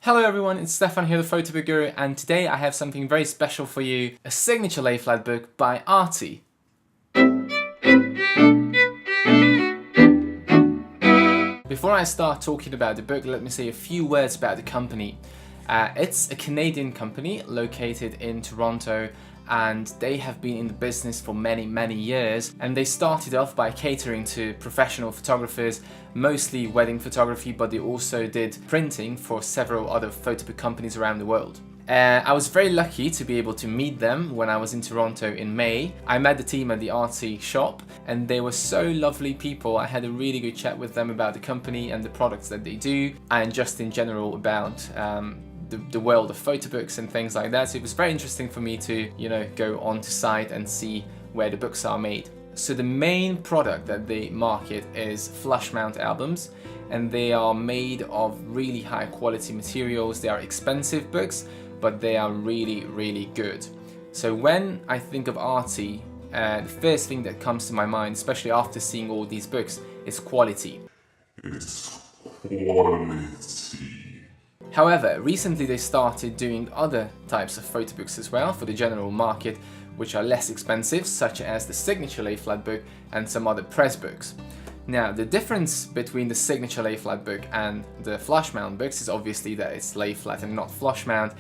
Hello everyone, it's Stefan here, the Photo Book Guru, and today I have something very special for you, a signature lay-flat book by Artzzy. Before I start talking about the book, let me say a few words about the company. It's a Canadian company located in Toronto, and they have been in the business for many years, and they started off by catering to professional photographers, mostly wedding photography, but they also did printing for several other photo book companies around the world. I was very lucky to be able to meet them when I was in Toronto in May. I met the team at the Artzzy shop and they were so lovely people. I had a really good chat with them about the company and the products that they do, and just in general about the world of photo books and things like that. So it was very interesting for me to, go onto site and see where the books are made. So the main product that they market is flush mount albums, and they are made of really high quality materials. They are expensive books, but they are really good. So when I think of Artzzy, the first thing that comes to my mind, especially after seeing all these books, is quality. It's quality. However, recently they started doing other types of photo books as well for the general market, which are less expensive, such as the signature lay-flat book and some other press books. Now, the difference between the signature lay-flat book and the flush mount books is obviously that it's lay-flat and not flush mount,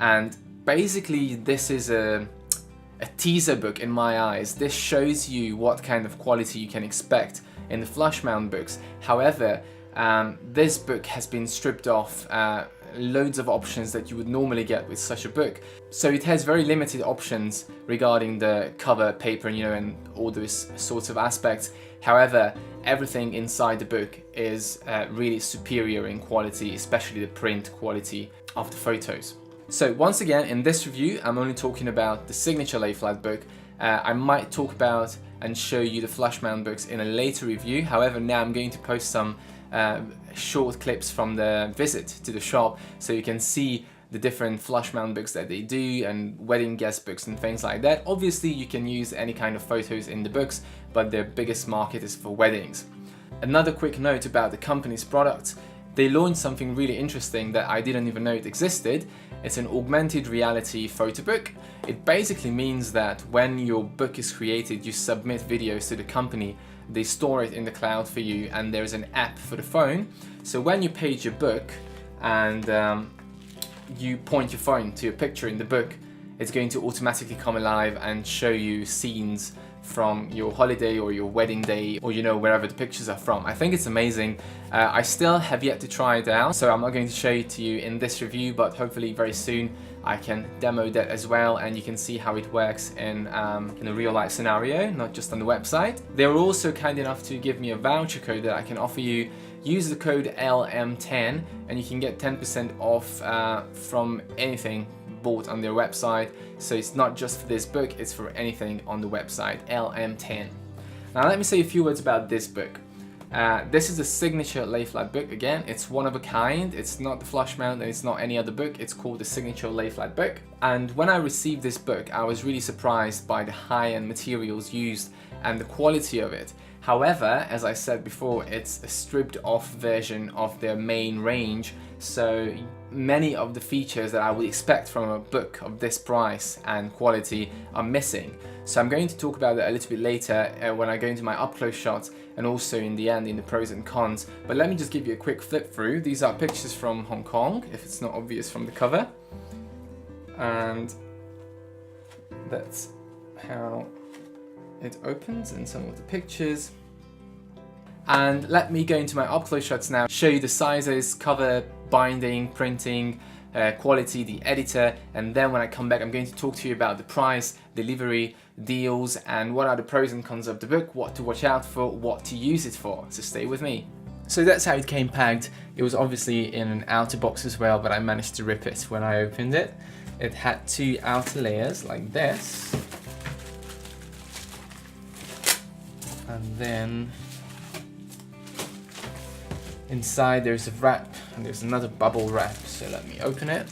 and basically this is a teaser book in my eyes. This shows you what kind of quality you can expect in the flush mount books. However, this book has been stripped off loads of options that you would normally get with such a book. So it has very limited options regarding the cover, paper, and all those sorts of aspects. However, everything inside the book is really superior in quality, especially the print quality of the photos. So once again, in this review, I'm only talking about the signature lay-flat book. I might talk about and show you the flush mount books in a later review. However, now I'm going to post some short clips from the visit to the shop so you can see the different flush mount books that they do and wedding guest books and things like that. Obviously you can use any kind of photos in the books, but their biggest market is for weddings. Another quick note about the company's products: they launched something really interesting that I didn't even know it existed. It's an augmented reality photo book. It basically means that when your book is created, you submit videos to the company, they store it in the cloud for you, and there's an app for the phone. So when you page your book and you point your phone to a picture in the book, it's going to automatically come alive and show you scenes from your holiday or your wedding day, or wherever the pictures are from. I think it's amazing. I still have yet to try it out, so I'm not going to show it to you in this review, but hopefully very soon I can demo that as well, and you can see how it works in a real life scenario, not just on the website. They were also kind enough to give me a voucher code that I can offer you. Use the code LM10 and you can get 10% off from anything bought on their website. So it's not just for this book, it's for anything on the website, LM10. Now let me say a few words about this book. This is a signature lay-flat book. Again, it's one of a kind. It's not the flush mount and it's not any other book. It's called the signature lay-flat book. And when I received this book, I was really surprised by the high-end materials used and the quality of it. However, as I said before, it's a stripped off version of their main range, so many of the features that I would expect from a book of this price and quality are missing. So I'm going to talk about that a little bit later when I go into my up-close shots, and also in the end in the pros and cons. But let me just give you a quick flip through. These are pictures from Hong Kong, if it's not obvious from the cover. And that's how it opens and some of the pictures. And let me go into my up-close shots now, show you the sizes, cover, binding, printing, quality, the editor, and then when I come back I'm going to talk to you about the price, delivery, deals, and what are the pros and cons of the book, what to watch out for, what to use it for. So stay with me. So that's how it came packed. It was obviously in an outer box as well, but I managed to rip it when I opened it. It had two outer layers like this, and then inside there's a wrap and there's another bubble wrap. So let me open it.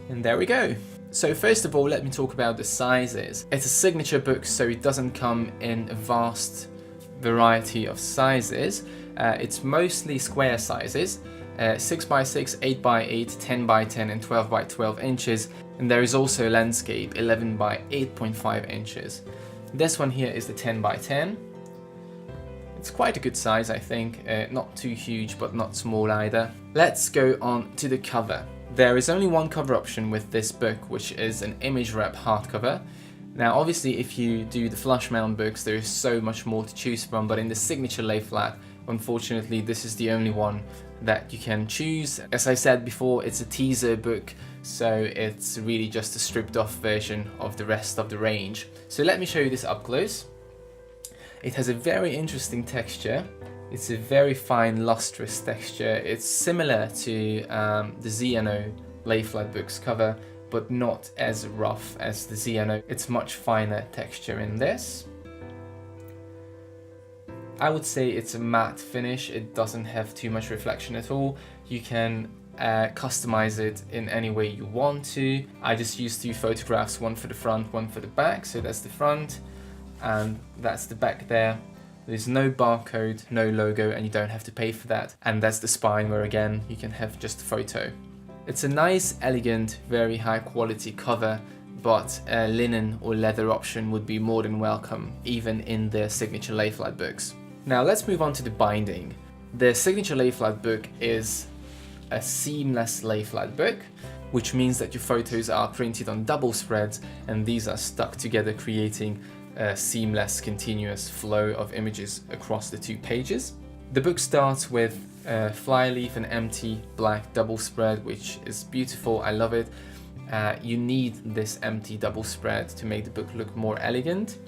And there we go. So first of all, let me talk about the sizes. It's a signature book, so it doesn't come in a vast variety of sizes. It's mostly square sizes, 6x6, 8x8, 10x10 and 12x12 inches. And there is also a landscape, 11x8.5 inches. This one here is the 10x10. It's quite a good size, I think. Not too huge, but not small either. Let's go on to the cover. There is only one cover option with this book, which is an image wrap hardcover. Now, obviously, if you do the flush mount books, there is so much more to choose from, but in the signature lay flat, unfortunately, this is the only one that you can choose. As I said before, it's a teaser book, so it's really just a stripped off version of the rest of the range. So let me show you this up close. It has a very interesting texture. It's a very fine lustrous texture. It's similar to the ZNO lay flat books cover, but not as rough as the ZNO. It's much finer texture in this. I would say it's a matte finish. It doesn't have too much reflection at all. You can customize it in any way you want to. I just used 2 photographs, one for the front, one for the back. So that's the front and that's the back there. There's no barcode, no logo, and you don't have to pay for that. And that's the spine where again, you can have just a photo. It's a nice, elegant, very high quality cover, but a linen or leather option would be more than welcome, even in their signature lay flat books. Now let's move on to the binding. The signature lay flat book is a seamless lay flat book, which means that your photos are printed on double spreads and these are stuck together, creating a seamless, continuous flow of images across the 2 pages. The book starts with a flyleaf and empty black double spread, which is beautiful. I love it. You need this empty double spread to make the book look more elegant.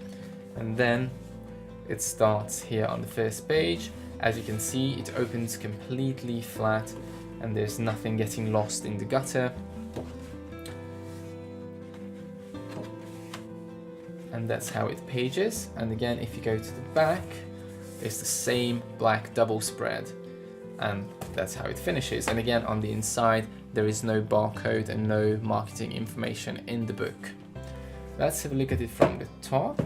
And then it starts here on the first page. As you can see, it opens completely flat and there's nothing getting lost in the gutter. And that's how it pages. And again, if you go to the back, it's the same black double spread and that's how it finishes. And again, on the inside, there is no barcode and no marketing information in the book. Let's have a look at it from the top.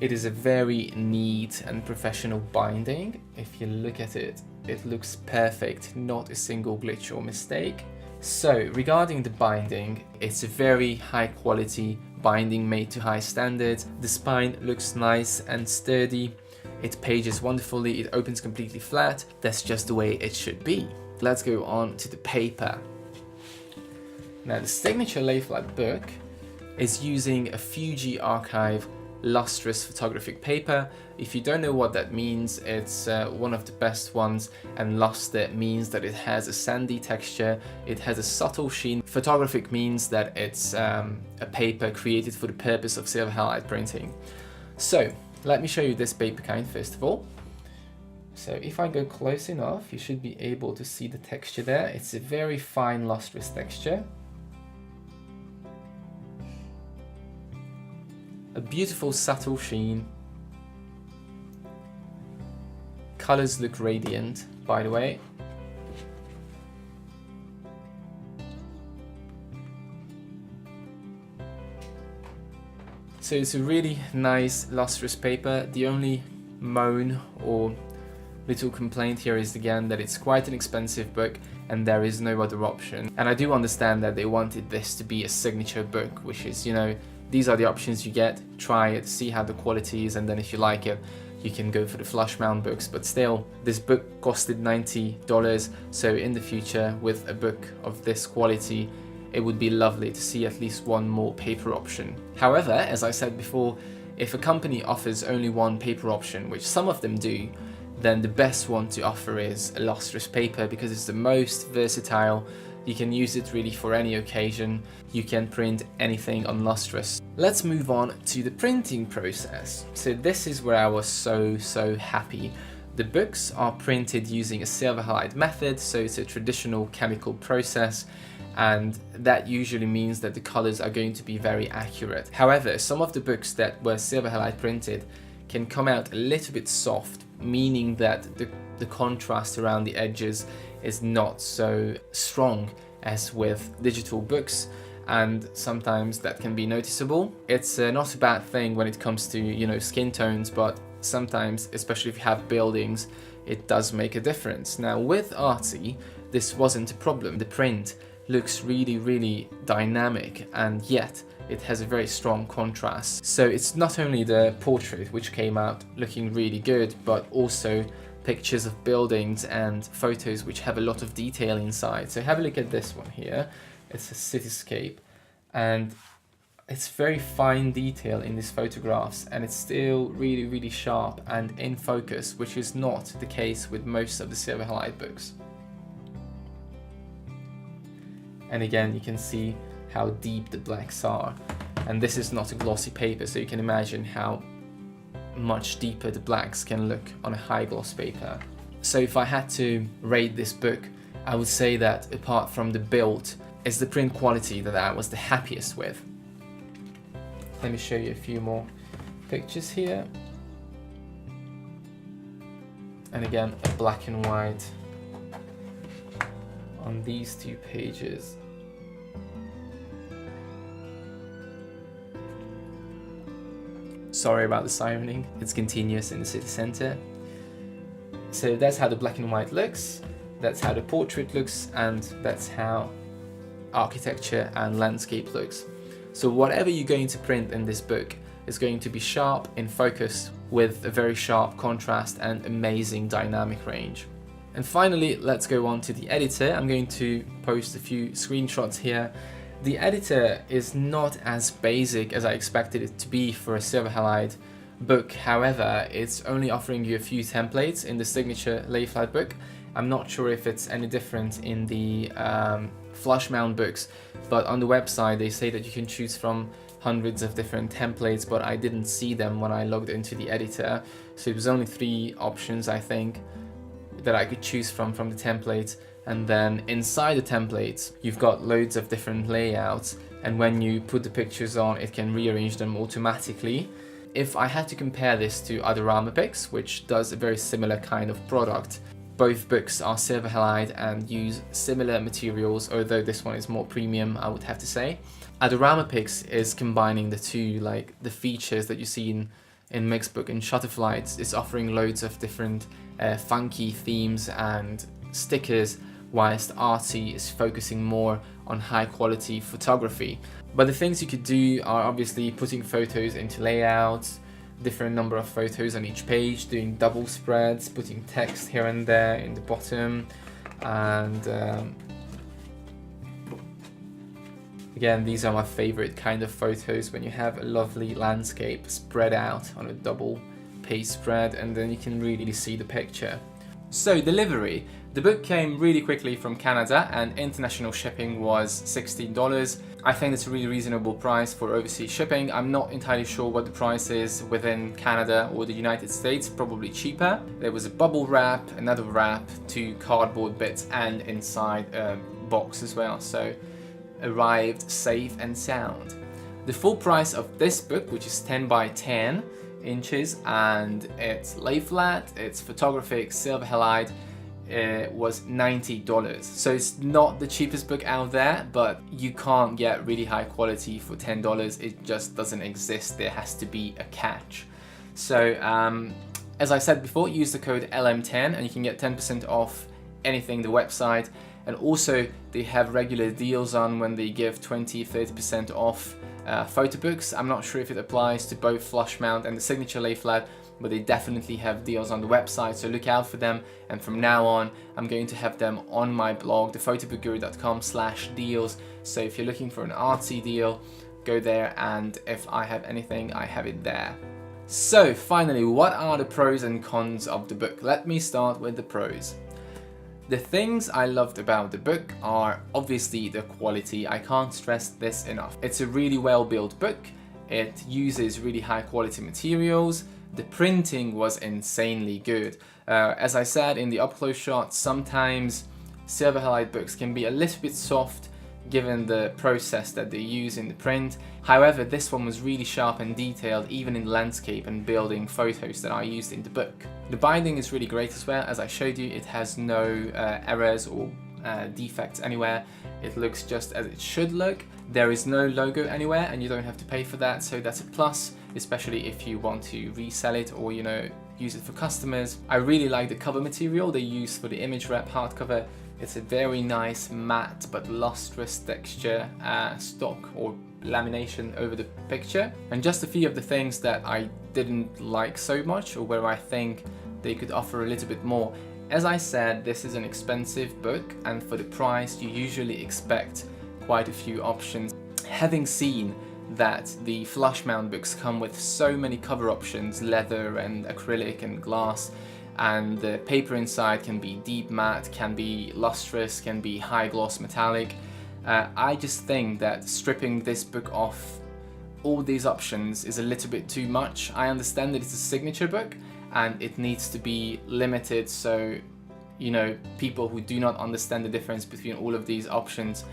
It is a very neat and professional binding. If you look at it, it looks perfect, not a single glitch or mistake. So regarding the binding, it's a very high quality binding made to high standards. The spine looks nice and sturdy. It pages wonderfully. It opens completely flat. That's just the way it should be. Let's go on to the paper. Now the signature lay flat book is using a Fuji Archive lustrous photographic paper. If you don't know what that means, it's one of the best ones, and luster means that it has a sandy texture, it has a subtle sheen. Photographic means that it's a paper created for the purpose of silver halide printing. So let me show you this paper kind first of all. So if I go close enough, you should be able to see the texture there. It's a very fine lustrous texture. A beautiful subtle sheen. Colors look radiant, by the way. So it's a really nice lustrous paper. The only moan or little complaint here is again that it's quite an expensive book and there is no other option. And I do understand that they wanted this to be a signature book, which is, you know, these are the options you get. Try it, see how the quality is, and then if you like it, you can go for the flush mount books. But still, this book costed $90, so in the future, with a book of this quality, it would be lovely to see at least one more paper option. However, as I said before, if a company offers only one paper option, which some of them do, then the best one to offer is a lustrous paper because it's the most versatile. You can use it really for any occasion. You can print anything on lustrous. Let's move on to the printing process. So this is where I was so happy. The books are printed using a silver halide method, so it's a traditional chemical process, and that usually means that the colors are going to be very accurate. However, some of the books that were silver halide printed can come out a little bit soft, meaning that the contrast around the edges is not so strong, as with digital books, and sometimes that can be noticeable. It's not a bad thing when it comes to, you know, skin tones, but sometimes, especially if you have buildings, it does make a difference. Now with Artzzy, this wasn't a problem. The print looks really dynamic, and yet it has a very strong contrast. So it's not only the portrait which came out looking really good, but also pictures of buildings and photos which have a lot of detail inside. So have a look at this one here. It's a cityscape, and it's very fine detail in these photographs, and it's still really sharp and in focus, which is not the case with most of the silver halide books. And again, you can see how deep the blacks are, and this is not a glossy paper, so you can imagine how much deeper the blacks can look on a high gloss paper. So if I had to rate this book, I would say that apart from the build, it's the print quality that I was the happiest with. Let me show you a few more pictures here. And again, a black and white on these two pages. Sorry about the sirening, it's continuous in the city centre. So that's how the black and white looks, that's how the portrait looks, and that's how architecture and landscape looks. So whatever you're going to print in this book is going to be sharp in focus with a very sharp contrast and amazing dynamic range. And finally, let's go on to the editor. I'm going to post a few screenshots here. The editor is not as basic as I expected it to be for a silver halide book. However, it's only offering you a few templates in the signature lay flat book. I'm not sure if it's any different in the flush mount books, but on the website they say that you can choose from hundreds of different templates, but I didn't see them when I logged into the editor. So it was only 3 options, I think, that I could choose from the templates. And then inside the templates, you've got loads of different layouts, and when you put the pictures on, it can rearrange them automatically. If I had to compare this to Adorama Picks, which does a very similar kind of product, both books are silver halide and use similar materials, although this one is more premium, I would have to say. Adorama Picks is combining the two, like the features that you see in Mixbook and Shutterfly. It's offering loads of different funky themes and stickers, whilst Artzzy is focusing more on high quality photography. But the things you could do are obviously putting photos into layouts, different number of photos on each page, doing double spreads, putting text here and there in the bottom, and again, these are my favorite kind of photos, when you have a lovely landscape spread out on a double page spread, and then you can really see the picture. So delivery. The book came really quickly from Canada, and international shipping was $16. I think that's a really reasonable price for overseas shipping. I'm not entirely sure what the price is within Canada or the United States, probably cheaper. There was a bubble wrap, another wrap, 2 cardboard bits, and inside a box as well, so arrived safe and sound. The full price of this book, which is 10 by 10 inches, and it's lay flat, it's photographic, silver halide, was $90. So it's not the cheapest book out there, but you can't get really high quality for $10. It just doesn't exist. There has to be a catch. So as I said before, use the code LM10 and you can get 10% off anything the website. And also they have regular deals on when they give 20-30% off photo books. I'm not sure if it applies to both flush mount and the signature lay flat, but they definitely have deals on the website, so look out for them. And from now on, I'm going to have them on my blog, thephotobookeroo.com/deals. So if you're looking for an Artzzy deal, go there, and if I have anything, I have it there. So finally, what are the pros and cons of the book? Let me start with the pros. The things I loved about the book are obviously the quality. I can't stress this enough. It's a really well built book. It uses really high quality materials. The printing was insanely good. As I said in the up close shot, sometimes silver halide books can be a little bit soft given the process that they use in the print. However, this one was really sharp and detailed, even in landscape and building photos that I used in the book. The binding is really great as well. As I showed you, it has no errors or defects anywhere. It looks just as it should look. There is no logo anywhere and you don't have to pay for that, so that's a plus, especially if you want to resell it or, you know, use it for customers. I really like the cover material they use for the image wrap hardcover. It's a very nice matte but lustrous texture, stock or lamination over the picture. And just a few of the things that I didn't like so much, or where I think they could offer a little bit more. As I said, this is an expensive book, and for the price you usually expect quite a few options. Having seen that the flush mount books come with so many cover options, leather and acrylic and glass, and the paper inside can be deep matte, can be lustrous, can be high gloss metallic. I just think that stripping this book off all these options is a little bit too much. I understand that it's a signature book and it needs to be limited, so, you know, people who do not understand the difference between all of these options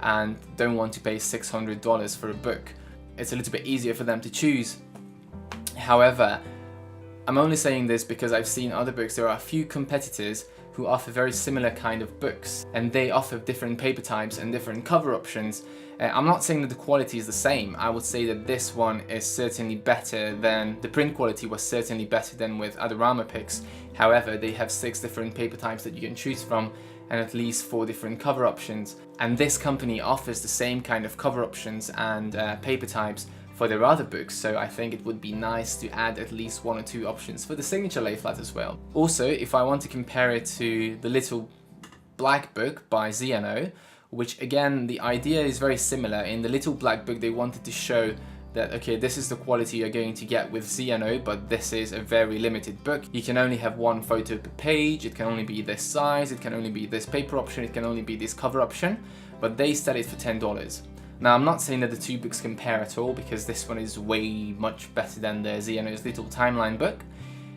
and don't want to pay $600 for a book, it's a little bit easier for them to choose. However, I'm only saying this because I've seen other books. There are a few competitors who offer very similar kind of books, and they offer different paper types and different cover options. I'm not saying that the quality is the same. I would say that this one is certainly better than, the print quality was certainly better than with Adorama picks. However, they have 6 different paper types that you can choose from and at least 4 different cover options. And this company offers the same kind of cover options and paper types for their other books, so I think it would be nice to add at least 1 or 2 options for the signature lay flat as well. Also, if I want to compare it to the little black book by Z&O, which again, the idea is very similar. In the little black book they wanted to show that, okay, this is the quality you're going to get with Z&O, but this is a very limited book. You can only have 1 photo per page, it can only be this size, it can only be this paper option, it can only be this cover option, but they sell it for $10. Now, I'm not saying that the 2 books compare at all, because this one is way much better than the Z&O's little timeline book.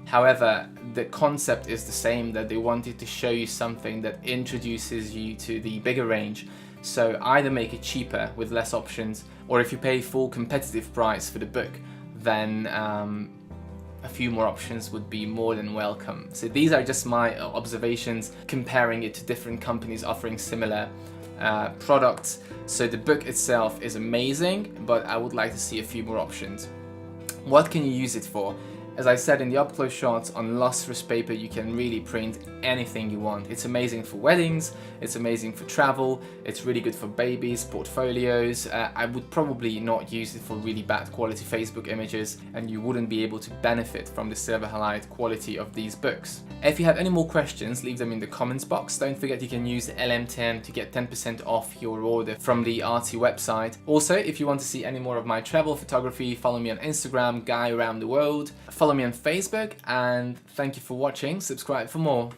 However, the concept is the same, that they wanted to show you something that introduces you to the bigger range. So either make it cheaper with less options, or if you pay full competitive price for the book, then a few more options would be more than welcome. So these are just my observations, comparing it to different companies offering similar products. So the book itself is amazing, but I would like to see a few more options. What can you use it for? As I said in the up-close shots, on lustrous paper you can really print anything you want. It's amazing for weddings, it's amazing for travel, it's really good for babies, portfolios. I would probably not use it for really bad quality Facebook images, and you wouldn't be able to benefit from the silver halide quality of these books. If you have any more questions, leave them in the comments box. Don't forget you can use the LM10 to get 10% off your order from the Artzzy website. Also, if you want to see any more of my travel photography, follow me on Instagram, Guy Around the World. Follow me on Facebook, and thank you for watching. Subscribe for more.